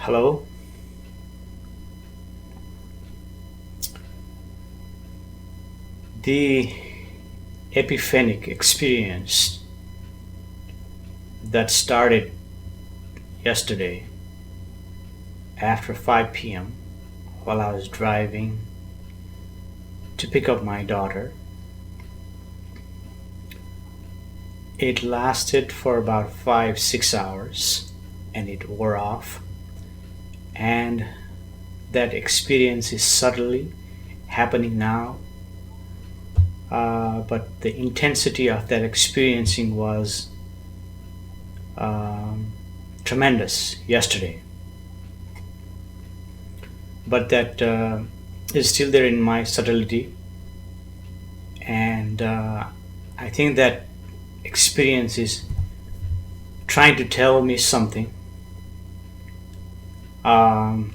Hello. The epiphanic experience that started yesterday after 5 p.m. while I was driving to pick up my daughter. It lasted for about 5-6 hours and it wore off. And that experience is subtly happening now. But the intensity of that experiencing was tremendous yesterday. But that is still there in my subtlety. And I think that experience is trying to tell me something. Um,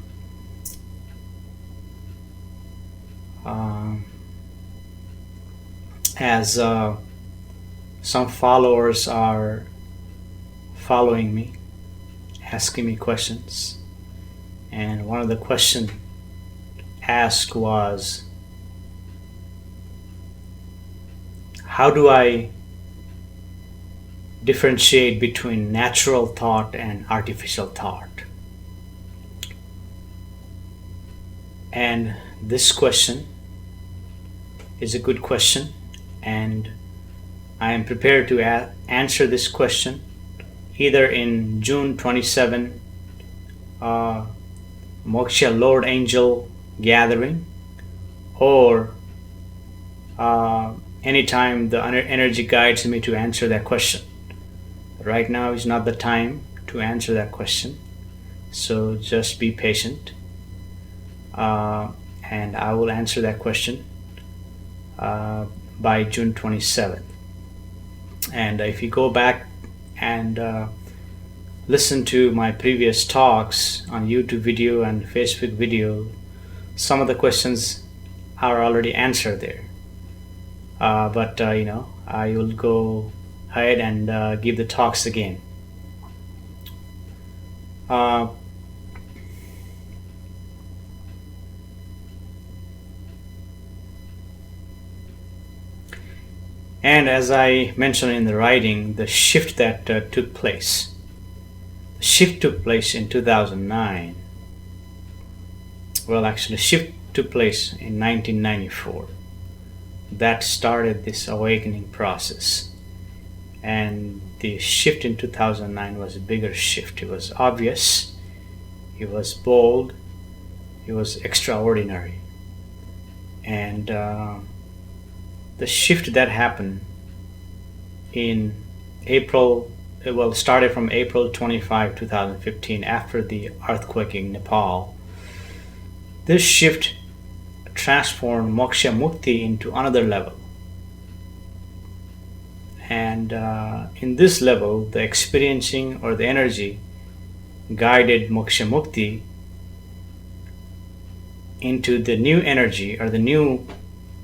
um, as some followers are following me, asking me questions, and one of the questions asked was, how do I differentiate between natural thought and artificial thought? And this question is a good question, and I am prepared to answer this question either in June 27 Moksha Lord Angel gathering, or anytime the energy guides me to answer that question. Right now is not the time to answer that question, so just be patient, and I will answer that question by June 27th. And if you go back and listen to my previous talks on YouTube video and Facebook video, some of the questions are already answered there. But I will go ahead and give the talks again. And as I mentioned in the writing, the shift that took place. The shift took place in 2009. Well, actually, shift took place in 1994. That started this awakening process. And the shift in 2009 was a bigger shift. It was obvious, it was bold, it was extraordinary. And the shift that happened in April, well, started from April 25, 2015, after the earthquake in Nepal. This shift transformed Moksha Mukti into another level. And in this level, the experiencing or the energy guided Moksha Mukti into the new energy or the new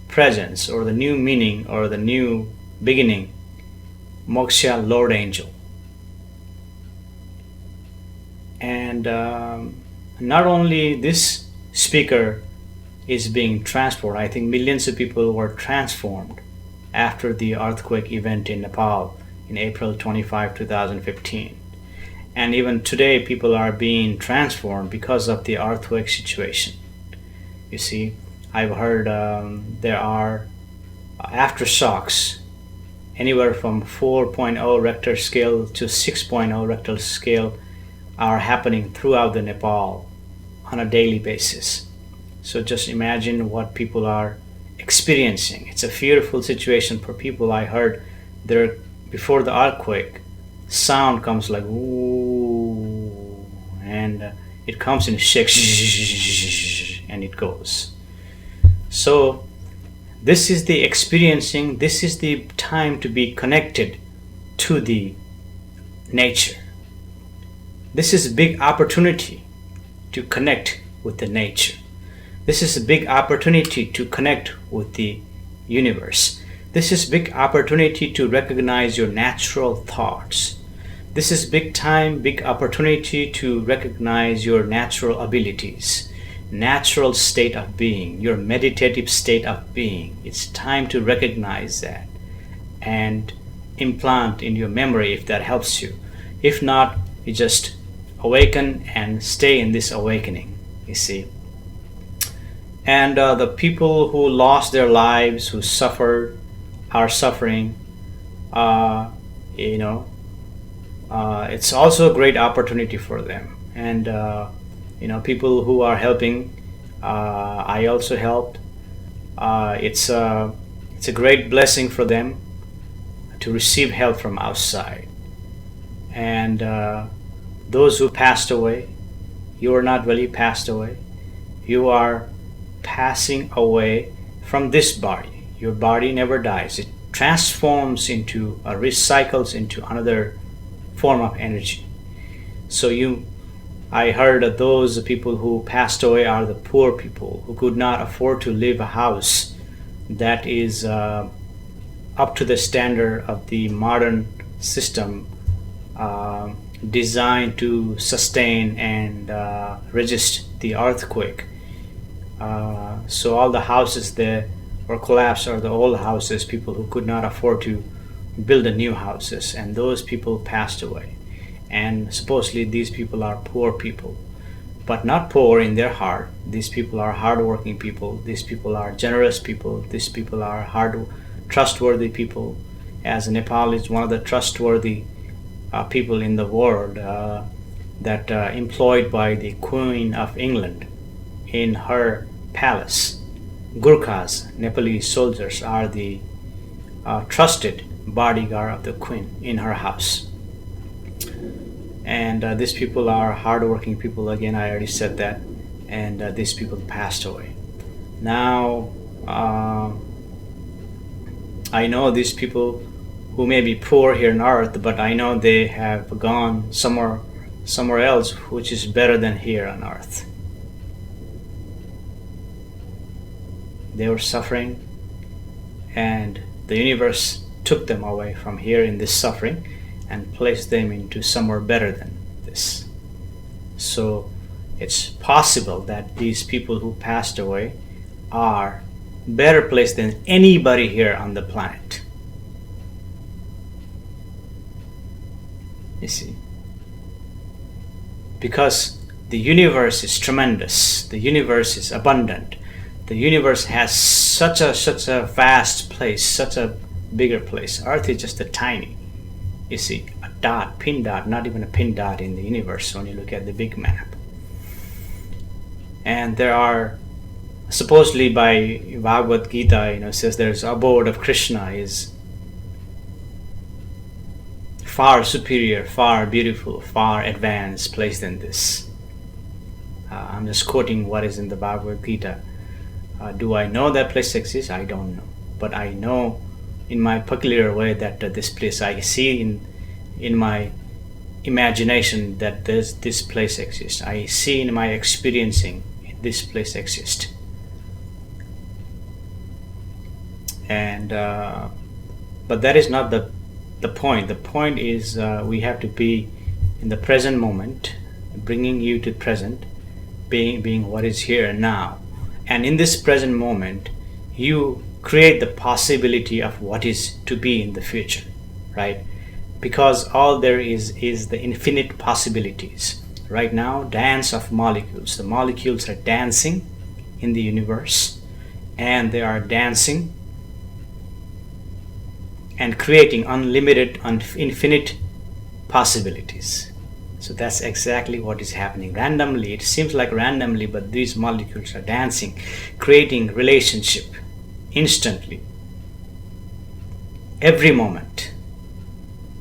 presence or the new meaning or the new beginning, Moksha Lord Angel. And not only this speaker is being transformed, I think millions of people were transformed after the earthquake event in Nepal in April 25, 2015. And even today people are being transformed because of the earthquake situation. You see, I've heard there are aftershocks anywhere from 4.0 Richter scale to 6.0 Richter scale are happening throughout the Nepal on a daily basis. So just imagine what people are experiencing. It's a fearful situation for people. I heard there before the earthquake, sound comes like ooh, and it comes in a shake, and it goes. So this is the experiencing, this is the time to be connected to the nature. This is a big opportunity to connect with the nature. This is a big opportunity to connect with the universe. This is a big opportunity to recognize your natural thoughts. This is big time, big opportunity to recognize your natural abilities, natural state of being, your meditative state of being. It's time to recognize that and implant in your memory if that helps you. If not, you just awaken and stay in this awakening, you see. And the people who lost their lives, who suffered, are suffering, uh, you know, it's also a great opportunity for them. And people who are helping, I also helped. It's a great blessing for them to receive help from outside. And those who passed away, you are not really passed away. You are passing away from this body. Your body never dies. It transforms into, recycles into another form of energy. So I heard that those people who passed away are the poor people who could not afford to live a house that is up to the standard of the modern system, designed to sustain and resist the earthquake. So all the houses there were collapsed, or the old houses, people who could not afford to build the new houses, and those people passed away. And supposedly these people are poor people, but not poor in their heart. These people are hardworking people. These people are generous people. These people are trustworthy people. As Nepal is one of the trustworthy people in the world, that employed by the Queen of England in her palace. Gurkhas, Nepalese soldiers, are the trusted bodyguard of the Queen in her house. And these people are hardworking people. Again, I already said that. And these people passed away. Now, I know these people who may be poor here on earth, but I know they have gone somewhere else, which is better than here on earth. They were suffering, and the universe took them away from here in this suffering and placed them into somewhere better than this. So it's possible that these people who passed away are better placed than anybody here on the planet. You see, because the universe is tremendous, the universe is abundant, the universe has such a vast place, such a bigger place. Earth is just a tiny, you see, a dot, pin dot, not even a pin dot in the universe when you look at the big map. And there are, supposedly by Bhagavad Gita, says there's abode of Krishna is far superior, far beautiful, far advanced place than this. I'm just quoting what is in the Bhagavad Gita. Do I know that place exists? I don't know. But I know in my peculiar way that this place, I see in my imagination that this place exists. I see in my experiencing this place exists. And but that is not the point. The point is we have to be in the present moment, bringing you to present, being what is here and now. And in this present moment, you create the possibility of what is to be in the future, right? Because all there is the infinite possibilities. Right now, dance of molecules. The molecules are dancing in the universe, and they are dancing and creating unlimited, infinite possibilities. So that's exactly what is happening. Randomly, it seems like randomly, but these molecules are dancing, creating relationship instantly, every moment,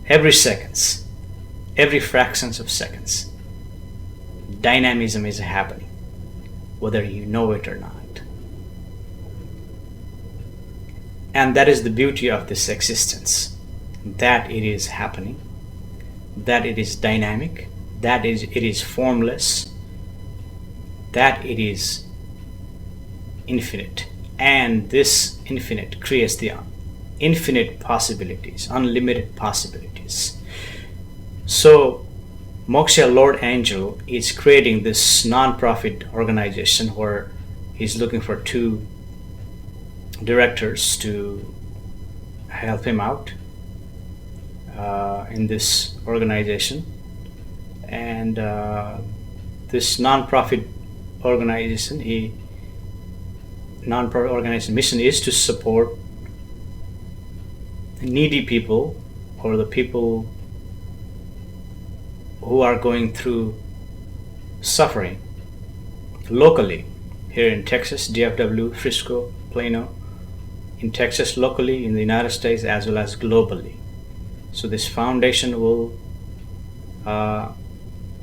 every seconds, every fractions of seconds. Dynamism is happening, whether you know it or not. And that is the beauty of this existence, that it is happening, that it is dynamic, that it is formless, that it is infinite. And this infinite creates the infinite possibilities, unlimited possibilities. So Moksha Lord Angel is creating this non-profit organization where he's looking for two directors to help him out in this organization. And this non-profit organization, non-profit organization mission is to support needy people, or the people who are going through suffering locally here in Texas, DFW, Frisco, Plano, in Texas locally, in the United States, as well as globally. So this foundation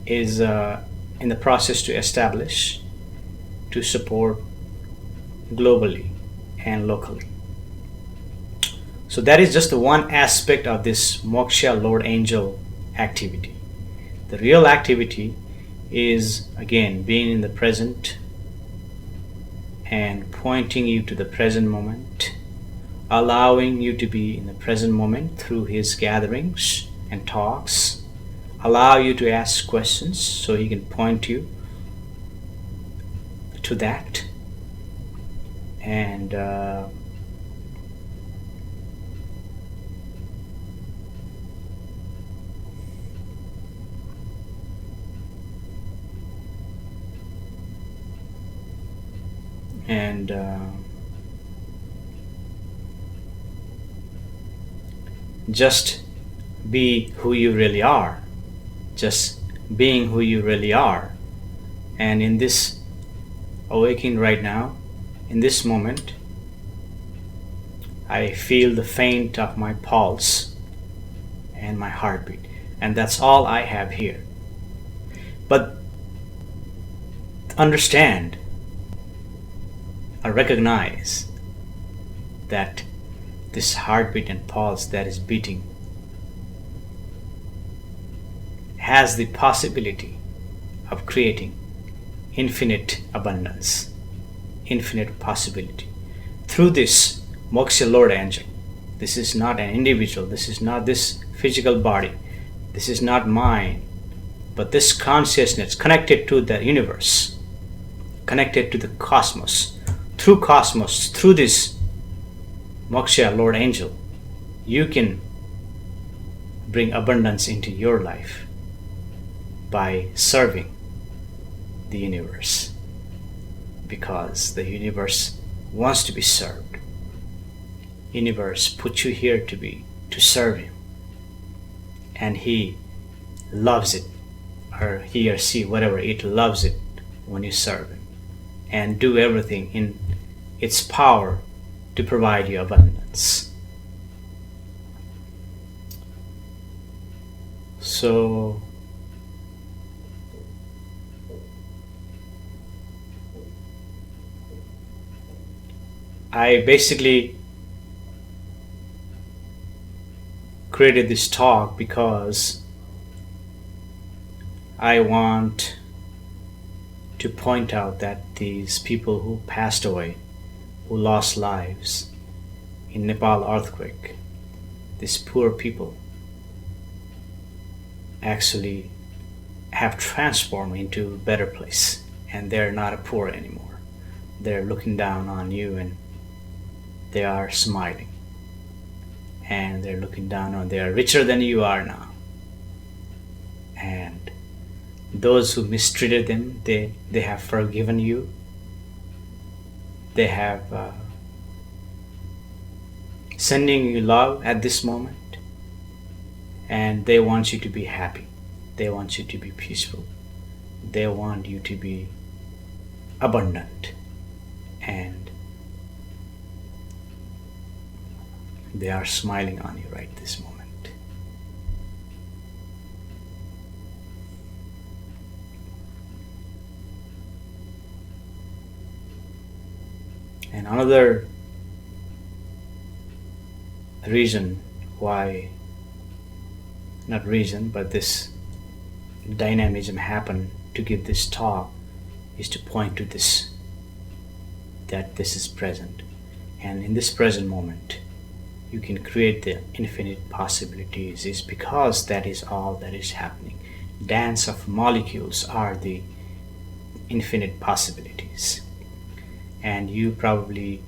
is in the process to establish, to support globally and locally. So that is just the one aspect of this Moksha Lord Angel activity. The real activity is, again, being in the present and pointing you to the present moment, allowing you to be in the present moment through his gatherings and talks, allow you to ask questions so he can point you to that. And just be who you really are, just being who you really are. And in this awakening right now, in this moment, I feel the faint of my pulse and my heartbeat, and that's all I have here. But understand, I recognize that this heartbeat and pulse that is beating has the possibility of creating infinite abundance, infinite possibility through this Moksha Lord Angel. This is not an individual, this is not this physical body, this is not mine, but this consciousness connected to the universe, connected to the cosmos. Through cosmos, through this Moksha Lord Angel, you can bring abundance into your life by serving the universe, because the universe wants to be served. Universe put you here to serve him, and he loves it, or he or she, whatever, it loves it when you serve him and do everything in its power to provide you abundance. So I basically created this talk because I want to point out that these people who passed away, who lost lives in Nepal earthquake, these poor people actually have transformed into a better place, and they're not poor anymore. They're looking down on you and they are smiling, and they're looking down on, they are richer than you are now. And those who mistreated them, they have forgiven you. They have sending you love at this moment, and they want you to be happy. They want you to be peaceful. They want you to be abundant, and they are smiling on you right this moment. And another reason why, not reason, but this dynamism happened to give this talk is to point to this, that this is present. And in this present moment, you can create the infinite possibilities is because that is all that is happening. Dance of molecules are the infinite possibilities. And you probably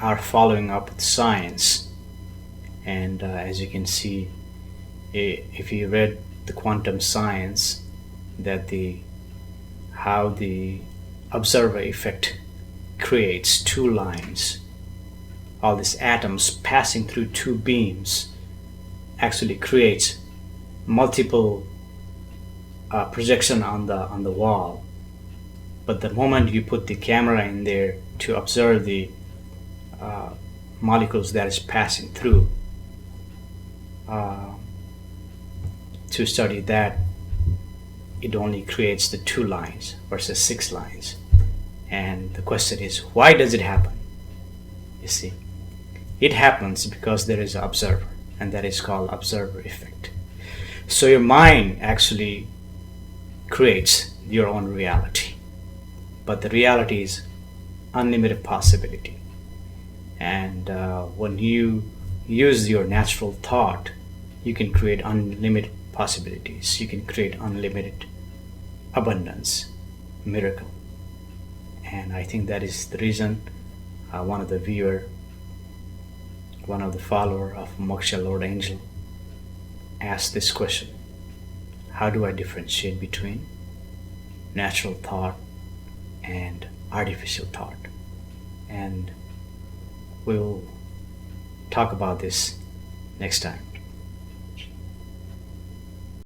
are following up with science. And as you can see, if you read the quantum science, that the how the observer effect creates two lines, all these atoms passing through two beams actually creates multiple projection on the wall. But the moment you put the camera in there to observe the uh, molecules that is passing through, uh, to study that, it only creates the two lines versus six lines. And the question is, why does it happen? You see, it happens because there is an observer, and that is called observer effect. So your mind actually creates your own reality, but the reality is unlimited possibility. And when you use your natural thought, you can create unlimited possibilities. You can create unlimited abundance, miracle. And I think that is the reason one of the viewer, one of the follower of Moksha Lord Angel, asked this question: how do I differentiate between natural thought and artificial thought? And we'll talk about this next time.